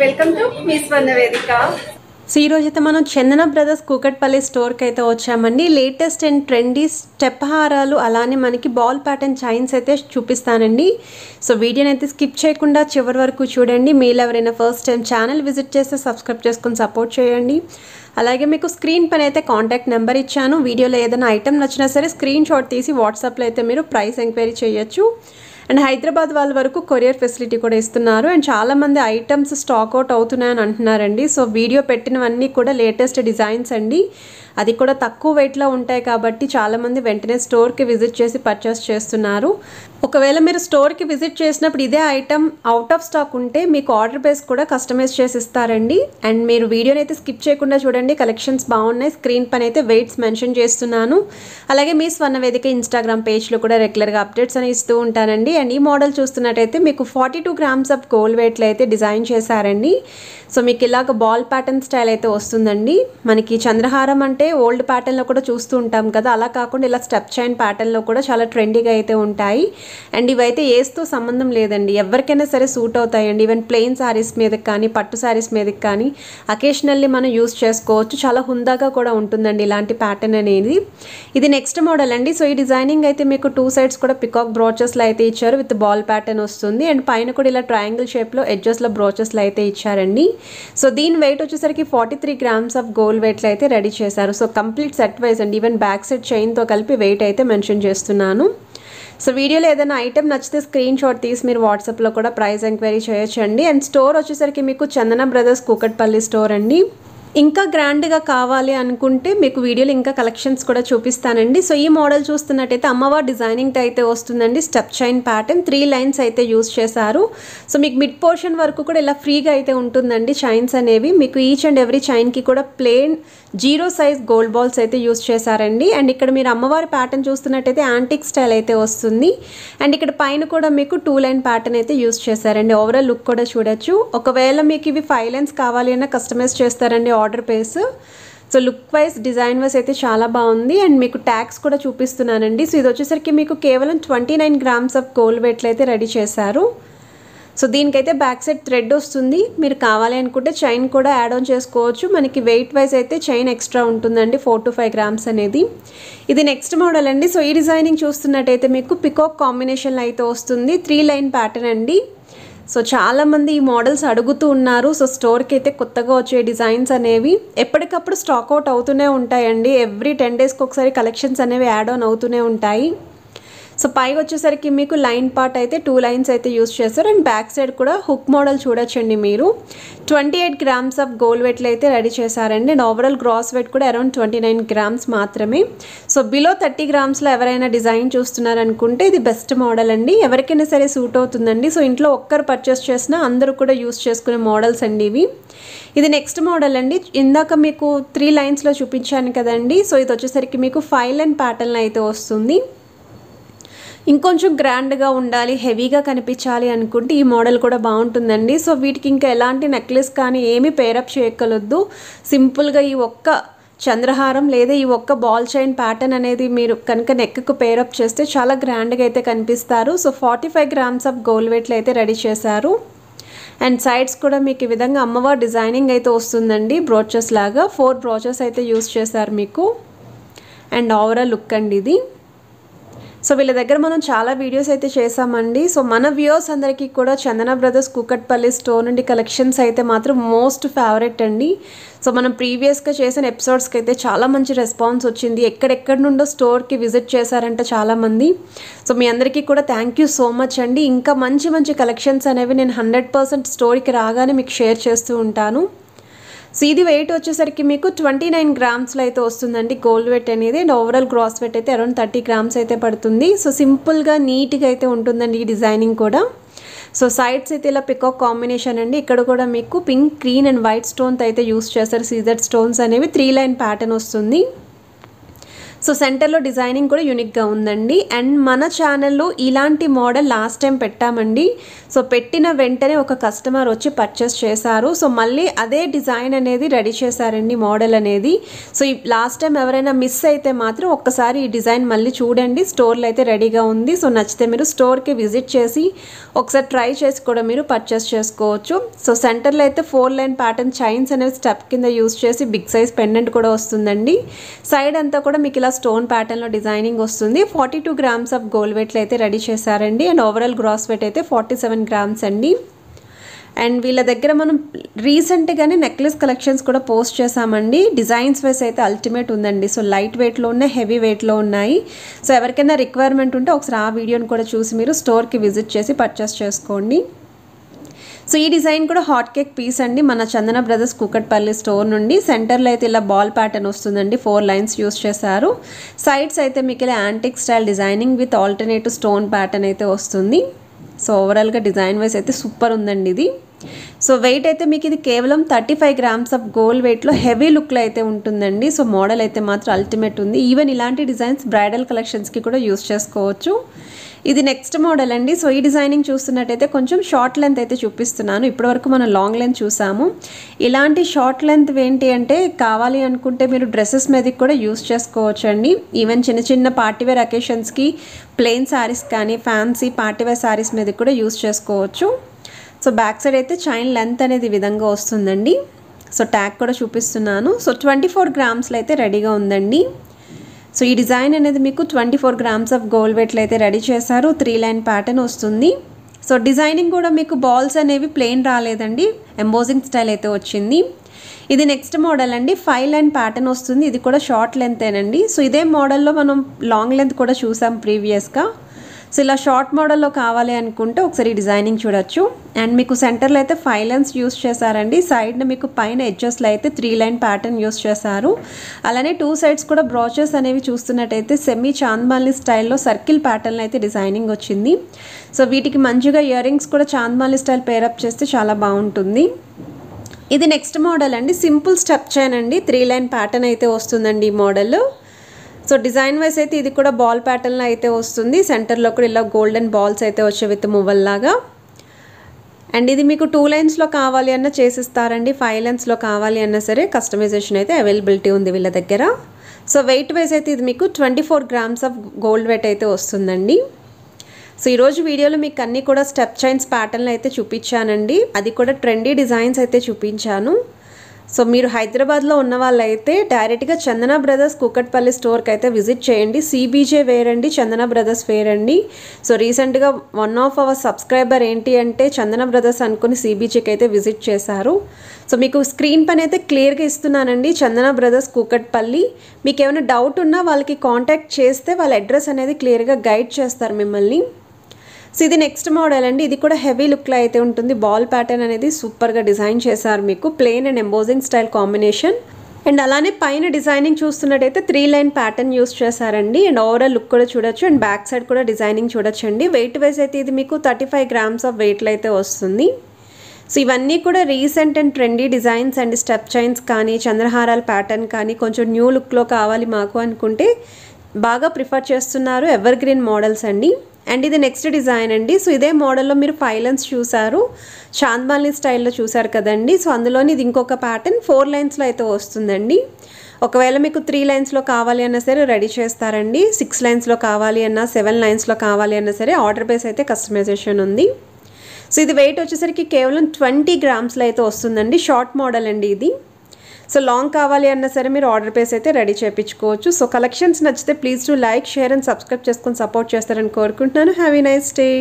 Welcome to miss వన్న వేదిక. So ఈరోజు అయితే మనం చందన బ్రదర్స్ కూకట్పల్లి స్టోర్కి అయితే వచ్చామండి. లేటెస్ట్ అండ్ ట్రెండీ స్టెప్ హారాలు అలానే మనకి బాల్ ప్యాటర్న్ చైన్స్ అయితే చూపిస్తానండి. సో వీడియోని అయితే స్కిప్ చేయకుండా చివరి వరకు చూడండి. మీరు ఎవరైనా ఫస్ట్ టైం ఛానల్ విజిట్ చేస్తే సబ్స్క్రైబ్ చేసుకొని సపోర్ట్ చేయండి. అలాగే మీకు స్క్రీన్ పైన అయితే కాంటాక్ట్ నెంబర్ ఇచ్చాను. వీడియోలో ఏదైనా ఐటమ్ నచ్చినా సరే స్క్రీన్ షాట్ తీసి వాట్సాప్లో అయితే మీరు ప్రైస్ ఎంక్వైరీ చేయొచ్చు. అండ్ హైదరాబాద్ వాళ్ళ వరకు కొరియర్ ఫెసిలిటీ కూడా ఇస్తున్నారు. అండ్ చాలామంది ఐటమ్స్ స్టాక్ అవుట్ అవుతున్నాయని అంటున్నారండి. సో వీడియో పెట్టినవన్నీ కూడా లేటెస్ట్ డిజైన్స్ అండి. అది కూడా తక్కువ వెయిట్లో ఉంటాయి కాబట్టి చాలామంది వెంటనే స్టోర్కి విజిట్ చేసి పర్చేస్ చేస్తున్నారు. ఒకవేళ మీరు స్టోర్కి విజిట్ చేసినప్పుడు ఇదే ఐటమ్ అవుట్ ఆఫ్ స్టాక్ ఉంటే మీకు ఆర్డర్ బేస్ కూడా కస్టమైజ్ చేసి ఇస్తారండి. అండ్ మీరు వీడియోని అయితే స్కిప్ చేయకుండా చూడండి. కలెక్షన్స్ బాగున్నాయి. స్క్రీన్ పైన అయితే వెయిట్స్ మెన్షన్ చేస్తున్నాను. అలాగే మీ స్వర్ణ వేదిక ఇన్స్టాగ్రామ్ పేజ్లో కూడా రెగ్యులర్గా అప్డేట్స్ అని ఇస్తూ ఉంటానండి. అండ్ ఈ మోడల్ చూస్తున్నట్టయితే మీకు 42 grams ఆఫ్ గోల్డ్ వెయిట్లో అయితే డిజైన్ చేశారండి. సో మీకు ఇలాగ బాల్ ప్యాటర్న్ స్టైల్ అయితే వస్తుందండి. మనకి చంద్రహారం అంటే ఓల్డ్ ప్యాటర్న్లో కూడా చూస్తూ ఉంటాం కదా, అలా కాకుండా ఇలా స్టెప్ చైన్ ప్యాటర్న్లో కూడా చాలా ట్రెండీగా అయితే ఉంటాయి. అండ్ ఇవైతే ఏస్తో సంబంధం లేదండి, ఎవరికైనా సరే సూట్ అవుతాయండి. ఈవెన్ ప్లెయిన్ శారీస్ మీదకి కానీ పట్టు శారీస్ మీదకి కానీ అకేషనల్లీ మనం యూస్ చేసుకోవచ్చు. చాలా హుందాగా కూడా ఉంటుందండి ఇలాంటి ప్యాటర్న్ అనేది. ఇది నెక్స్ట్ మోడల్ అండి. సో ఈ డిజైనింగ్ అయితే మీకు 2 sides కూడా పికాక్ బ్రోచెస్లో అయితే ఇచ్చారు. విత్ బాల్ ప్యాటర్న్ వస్తుంది. అండ్ పైన కూడా ఇలా ట్రయాంగిల్ షేప్లో ఎడ్జెస్లో బ్రోచెస్లో అయితే ఇచ్చారండి. సో దీని వెయిట్ వచ్చేసరికి 43 grams ఆఫ్ గోల్డ్ వెయిట్లో అయితే రెడీ చేశారు. సో కంప్లీట్ సెట్ వైజ్ అండి. ఈవెన్ బ్యాక్ సెట్ చైన్తో కలిపి వెయిట్ అయితే మెన్షన్ చేస్తున్నాను. సో వీడియోలో ఏదైనా ఐటమ్ నచ్చితే స్క్రీన్ షాట్ తీసి మీరు వాట్సాప్లో కూడా ప్రైస్ ఎంక్వైరీ చేయొచ్చండి. అండ్ స్టోర్ వచ్చేసరికి మీకు చందన బ్రదర్స్ కూకట్పల్లి స్టోర్ అండి. ఇంకా గ్రాండ్గా కావాలి అనుకుంటే మీకు వీడియోలో ఇంకా కలెక్షన్స్ కూడా చూపిస్తానండి. సో ఈ మోడల్ చూస్తున్నట్టయితే అమ్మవారి డిజైనింగ్ అయితే వస్తుందండి. స్టెప్ చైన్ ప్యాటర్న్ 3 lines అయితే యూజ్ చేశారు. సో మీకు మిడ్ పోర్షన్ వరకు కూడా ఇలా ఫ్రీగా అయితే ఉంటుందండి చైన్స్ అనేవి. మీకు ఈచ్ అండ్ ఎవ్రీ చైన్కి కూడా ప్లెయిన్ 0 size గోల్డ్ బాల్స్ అయితే యూజ్ చేశారండి. అండ్ ఇక్కడ మీరు అమ్మవారి ప్యాటర్న్ చూస్తున్నట్టయితే యాంటిక్ స్టైల్ అయితే వస్తుంది. అండ్ ఇక్కడ పైన కూడా మీకు 2 line ప్యాటర్న్ అయితే యూజ్ చేశారండి. ఓవరాల్ లుక్ కూడా చూడొచ్చు. ఒకవేళ మీకు ఇవి 5 lines కావాలి అన్నా కస్టమైజ్ చేస్తారండి order base. So look wise design wise అయితే చాలా బాగుంది. అండ్ మీకు ట్యాగ్స్ కూడా చూపిస్తున్నానండి. సో ఇది వచ్చేసరికి మీకు కేవలం 29 grams ఆఫ్ గోల్డ్ వెయిట్లో అయితే రెడీ చేశారు. సో దీనికైతే బ్యాక్ సైడ్ థ్రెడ్ వస్తుంది. మీరు కావాలి అనుకుంటే చైన్ కూడా యాడ్ ఆన్ చేసుకోవచ్చు. మనకి వెయిట్ వైజ్ అయితే చైన్ ఎక్స్ట్రా ఉంటుందండి 4 to 5 grams అనేది. ఇది నెక్స్ట్ మోడల్ అండి. సో ఈ డిజైనింగ్ చూస్తున్నట్టయితే మీకు పికాక్ కాంబినేషన్లో అయితే వస్తుంది. 3 line ప్యాటర్న్ అండి. సో చాలామంది ఈ మోడల్స్ అడుగుతూ ఉన్నారు. సో స్టోర్కి అయితే కొత్తగా వచ్చే డిజైన్స్ అనేవి ఎప్పటికప్పుడు స్టాక్ అవుట్ అవుతూనే ఉంటాయండి. ఎవ్రీ 10 daysకి ఒకసారి కలెక్షన్స్ అనేవి యాడ్ ఆన్ అవుతూనే ఉంటాయి. సో పైకి వచ్చేసరికి మీకు లైన్ పార్ట్ అయితే 2 lines అయితే యూస్ చేస్తారు. అండ్ బ్యాక్ సైడ్ కూడా హుక్ మోడల్ చూడొచ్చండి మీరు. 28 grams ఆఫ్ గోల్డ్ వెయిట్లో అయితే రెడీ చేశారండి. అండ్ ఓవరాల్ గ్రాస్ వెయిట్ కూడా అరౌండ్ 29 grams మాత్రమే. సో బిలో 30 gramsలో ఎవరైనా డిజైన్ చూస్తున్నారనుకుంటే ఇది బెస్ట్ మోడల్ అండి. ఎవరికైనా సరే సూట్ అవుతుందండి. సో ఇంట్లో ఒక్కరు పర్చేస్ చేసినా అందరూ కూడా యూస్ చేసుకునే మోడల్స్ అండి ఇవి. ఇది నెక్స్ట్ మోడల్ అండి. ఇందాక మీకు 3 linesలో చూపించాను కదండి. సో ఇది వచ్చేసరికి మీకు 5 line ప్యాటర్న్లో అయితే వస్తుంది. ఇంకొంచెం గ్రాండ్గా ఉండాలి, హెవీగా కనిపించాలి అనుకుంటే ఈ మోడల్ కూడా బాగుంటుందండి. సో వీటికి ఇంకా ఎలాంటి నెక్లెస్ కానీ ఏమీ పేరప్ చేయగలొద్దు. సింపుల్గా ఈ ఒక్క చంద్రహారం లేదా ఈ ఒక్క బాల్ చైన్ ప్యాటర్న్ అనేది మీరు కనుక నెక్కు పేరప్ చేస్తే చాలా గ్రాండ్గా అయితే కనిపిస్తారు. సో 45 grams ఆఫ్ గోల్డ్ వెయిట్లో అయితే రెడీ చేశారు. అండ్ సైడ్స్ కూడా మీకు ఈ విధంగా అమ్మవారి డిజైనింగ్ అయితే వస్తుందండి. బ్రోచెస్ లాగా 4 బ్రోచెస్ అయితే యూస్ చేశారు మీకు. అండ్ ఓవరాల్ లుక్ అండి ఇది. సో వీళ్ళ దగ్గర మనం చాలా వీడియోస్ అయితే చేసామండి. సో మన వ్యూవర్స్ అందరికీ కూడా చందన బ్రదర్స్ కూకట్పల్లి స్టోర్ నుండి కలెక్షన్స్ అయితే మాత్రం మోస్ట్ ఫేవరెట్ అండి. సో మనం ప్రీవియస్గా చేసిన ఎపిసోడ్స్కి అయితే చాలా మంచి రెస్పాన్స్ వచ్చింది. ఎక్కడెక్కడి నుండో స్టోర్కి విజిట్ చేశారంట చాలామంది. సో మీ అందరికీ కూడా థ్యాంక్ యూ సో మచ్ అండి. ఇంకా మంచి మంచి కలెక్షన్స్ అనేవి నేను 100% స్టోర్కి రాగానే మీకు షేర్ చేస్తూ ఉంటాను. సో ఇది వెయిట్ వచ్చేసరికి మీకు 29 gramsలో అయితే వస్తుందండి గోల్డ్ వెయిట్ అనేది. అండ్ ఓవరాల్ గ్రాస్ వెయిట్ అయితే అరౌండ్ 30 grams అయితే పడుతుంది. సో సింపుల్గా నీట్గా అయితే ఉంటుందండి ఈ డిజైనింగ్ కూడా. సో సైడ్స్ అయితే ఇలా పికాక్ కాంబినేషన్ అండి. ఇక్కడ కూడా మీకు pink, green and white stones అయితే యూస్ చేస్తారు. సీజర్ స్టోన్స్ అనేవి 3 line ప్యాటర్న్ వస్తుంది. సో సెంటర్లో డిజైనింగ్ కూడా యూనిక్గా ఉందండి. అండ్ మన ఛానల్లో ఇలాంటి మోడల్ లాస్ట్ టైం పెట్టామండి. సో పెట్టిన వెంటనే ఒక కస్టమర్ వచ్చి పర్చేస్ చేశారు. సో మళ్ళీ అదే డిజైన్ అనేది రెడీ చేశారండి, మోడల్ అనేది. సో ఈ లాస్ట్ టైం ఎవరైనా మిస్ అయితే మాత్రం ఒక్కసారి ఈ డిజైన్ మళ్ళీ చూడండి. స్టోర్లో అయితే రెడీగా ఉంది. సో నచ్చితే మీరు స్టోర్కి విజిట్ చేసి ఒకసారి ట్రై చేసి కూడా మీరు పర్చేస్ చేసుకోవచ్చు. సో సెంటర్లో అయితే 4 లైన్ ప్యాటర్న్ చైన్స్ అనేవి స్టెప్ కింద యూస్ చేసి బిగ్ సైజ్ పెండెంట్ కూడా వస్తుందండి. సైడ్ అంతా కూడా మీకు ఇలా స్టోన్ ప్యాటర్న్లో డిజైనింగ్ వస్తుంది. 42 గ్రామ్స్ ఆఫ్ గోల్డ్ వెయిట్లో అయితే రెడీ చేశారండి. అండ్ ఓవరాల్ గ్రాస్ వెయిట్ అయితే 47 గ్రామ్స్ అండి. అండ్ వీళ్ళ దగ్గర మనం రీసెంట్గానే నెక్లెస్ కలెక్షన్స్ కూడా పోస్ట్ చేసామండి. డిజైన్స్ వైస్ అయితే అల్టిమేట్ ఉందండి. సో లైట్ వెయిట్లో ఉన్నాయి, హెవీ వెయిట్లో ఉన్నాయి. సో ఎవరికైనా రిక్వైర్మెంట్ ఉంటే ఒకసారి ఆ వీడియోని కూడా చూసి మీరు స్టోర్కి విజిట్ చేసి పర్చేస్ చేసుకోండి. సో ఈ డిజైన్ కూడా హాట్ కేక్ పీస్ అండి, మన చందన బ్రదర్స్ కూకట్పల్లి స్టోర్ నుండి. సెంటర్లో అయితే ఇలా బాల్ ప్యాటర్న్ వస్తుందండి, 4 లైన్స్ యూస్ చేశారు. సైడ్స్ అయితే మీకు ఇలా antique style designing with alternative stone pattern అయితే వస్తుంది. సో ఓవరాల్గా డిజైన్ వైస్ అయితే సూపర్ ఉందండి ఇది. సో వెయిట్ అయితే మీకు ఇది కేవలం 35 గ్రామ్స్ ఆఫ్ గోల్డ్ వెయిట్లో హెవీ లుక్లో అయితే ఉంటుందండి. సో మోడల్ అయితే మాత్రం అల్టిమేట్ ఉంది. ఈవెన్ ఇలాంటి డిజైన్స్ బ్రైడల్ కలెక్షన్స్కి కూడా యూస్ చేసుకోవచ్చు. ఇది నెక్స్ట్ మోడల్ అండి. సో ఈ డిజైనింగ్ చూస్తున్నట్టయితే కొంచెం షార్ట్ లెంత్ అయితే చూపిస్తున్నాను. ఇప్పటివరకు మనం లాంగ్ లెంత్ చూసాము. ఇలాంటి షార్ట్ లెంత్ ఏంటి అంటే కావాలి అనుకుంటే మీరు డ్రెస్సెస్ మీదకి కూడా యూస్ చేసుకోవచ్చు అండి. ఈవెన్ చిన్న చిన్న పార్టీవేర్ అకేషన్స్కి ప్లెయిన్ శారీస్ కానీ ఫ్యాన్సీ పార్టీవేర్ శారీస్ మీదకి కూడా యూస్ చేసుకోవచ్చు. సో బ్యాక్ సైడ్ అయితే చైన్ లెంత్ అనేది ఈ విధంగా వస్తుందండి. సో ట్యాగ్ కూడా చూపిస్తున్నాను. సో 24 గ్రామ్స్లో అయితే రెడీగా ఉందండి. సో ఈ డిజైన్ అనేది మీకు 24 గ్రామ్స్ ఆఫ్ గోల్డ్ వెయిట్లో అయితే రెడీ చేశారు. 3 లైన్ ప్యాటర్న్ వస్తుంది. సో డిజైనింగ్ కూడా మీకు బాల్స్ అనేవి ప్లెయిన్ రాలేదండి, ఎంబోజింగ్ స్టైల్ అయితే వచ్చింది. ఇది నెక్స్ట్ మోడల్ అండి, 5 లైన్ ప్యాటర్న్ వస్తుంది. ఇది కూడా షార్ట్ లెంతేనండి. సో ఇదే మోడల్లో మనం లాంగ్ లెంత్ కూడా చూసాం ప్రీవియస్గా. సో ఇలా షార్ట్ మోడల్లో కావాలి అనుకుంటే ఒకసారి డిజైనింగ్ చూడొచ్చు. అండ్ మీకు సెంటర్లో అయితే 5 లైన్స్ యూస్ చేశారండి. సైడ్న మీకు పైన ఎడ్జెస్లో అయితే 3 లైన్ ప్యాటర్న్ యూస్ చేశారు. అలానే 2 సైడ్స్ కూడా బ్రాచెస్ అనేవి చూస్తున్నట్టయితే సెమీ చాంద్మాలి స్టైల్లో సర్కిల్ ప్యాటర్న్ అయితే డిజైనింగ్ వచ్చింది. సో వీటికి మంచిగా ఇయర్ రింగ్స్ కూడా చాంద్మాలి స్టైల్ పేరప్ చేస్తే చాలా బాగుంటుంది. ఇది నెక్స్ట్ మోడల్ అండి, సింపుల్ స్టెప్ చైన్ అండి, 3 లైన్ ప్యాటర్న్ అయితే వస్తుందండి ఈ మోడల్. సో డిజైన్ వైస్ అయితే ఇది కూడా బాల్ ప్యాటర్న్లో అయితే వస్తుంది. సెంటర్లో కూడా ఇలా గోల్డెన్ బాల్స్ అయితే వచ్చే విత్ మువ్వల్లాగా. అండ్ ఇది మీకు 2 లైన్స్లో కావాలి అన్న చేసిస్తారండి, 5 లైన్స్లో కావాలి అన్నా సరే కస్టమైజేషన్ అయితే అవైలబిలిటీ ఉంది వీళ్ళ దగ్గర. సో వెయిట్ వైస్ అయితే ఇది మీకు 24 గ్రామ్స్ ఆఫ్ గోల్డ్ వెయిట్ అయితే వస్తుందండి. సో ఈరోజు వీడియోలో మీకు అన్నీ కూడా స్టెప్ చైన్స్ ప్యాటర్న్లు అయితే చూపించానండి. అది కూడా ట్రెండీ డిజైన్స్ అయితే చూపించాను. సో మీరు హైదరాబాద్లో ఉన్న వాళ్ళైతే డైరెక్ట్గా చందన బ్రదర్స్ కూకట్పల్లి స్టోర్కి అయితే విజిట్ చేయండి. CBJ వేర్ అండి, చందన బ్రదర్స్ వేర్ అండి. సో రీసెంట్గా వన్ ఆఫ్ అవర్ సబ్స్క్రైబర్ ఏంటి అంటే చందన బ్రదర్స్ అనుకుని CBJకి అయితే విజిట్ చేశారు. సో మీకు స్క్రీన్ పైన అయితే క్లియర్గా ఇస్తున్నానండి, చందన బ్రదర్స్ కూకట్పల్లి. మీకు ఏమైనా డౌట్ ఉన్నా వాళ్ళకి కాంటాక్ట్ చేస్తే వాళ్ళ అడ్రస్ అనేది క్లియర్గా గైడ్ చేస్తారు మిమ్మల్ని. సో ఇది నెక్స్ట్ మోడల్ అండి, ఇది కూడా హెవీ లుక్లో అయితే ఉంటుంది. బాల్ ప్యాటర్న్ అనేది సూపర్గా డిజైన్ చేశారు, మీకు plain and embossing style combination. And అలానే పైన డిజైనింగ్ చూస్తున్నట్టయితే 3 లైన్ ప్యాటర్న్ యూస్ చేశారండి. అండ్ ఓవరాల్ లుక్ కూడా చూడొచ్చు. అండ్ బ్యాక్ సైడ్ కూడా డిజైనింగ్ చూడొచ్చు అండి. వెయిట్ వైజ్ అయితే ఇది మీకు 35 గ్రామ్స్ ఆఫ్ వెయిట్లో అయితే వస్తుంది. సో ఇవన్నీ కూడా recent and trendy designs and step chains కానీ చంద్రహారాల ప్యాటర్న్ కానీ కొంచెం న్యూ లుక్లో కావాలి మాకు అనుకుంటే బాగా ప్రిఫర్ చేస్తున్నారు. ఎవర్ గ్రీన్ మోడల్స్ అండి. అండ్ ఇది నెక్స్ట్ డిజైన్ అండి. సో ఇదే మోడల్లో మీరు 5 లైన్స్ చూసారు, చాంద్మాలి స్టైల్లో చూసారు కదండి. సో అందులోని ఇది ఇంకొక ప్యాటర్న్ 4 లైన్స్లో అయితే వస్తుందండి. ఒకవేళ మీకు 3 లైన్స్లో కావాలి అన్నా సరే రెడీ చేస్తారండి. 6 లైన్స్లో కావాలి అన్నా 7 లైన్స్లో కావాలి అన్నా సరే ఆర్డర్ బేస్ అయితే కస్టమైజేషన్ ఉంది. సో ఇది వెయిట్ వచ్చేసరికి కేవలం 20 గ్రామ్స్లో అయితే వస్తుందండి. షార్ట్ మోడల్ అండి ఇది. సో లాంగ్ కావాలి అన్నా సరే మీరు ఆర్డర్ బేస్ అయితే రెడీ చేయించుకోవచ్చు. సో కలెక్షన్స్ నచ్చితే please to like, share and subscribe చేసుకొని సపోర్ట్ చేస్తారని కోరుకుంటున్నాను. Have a nice day.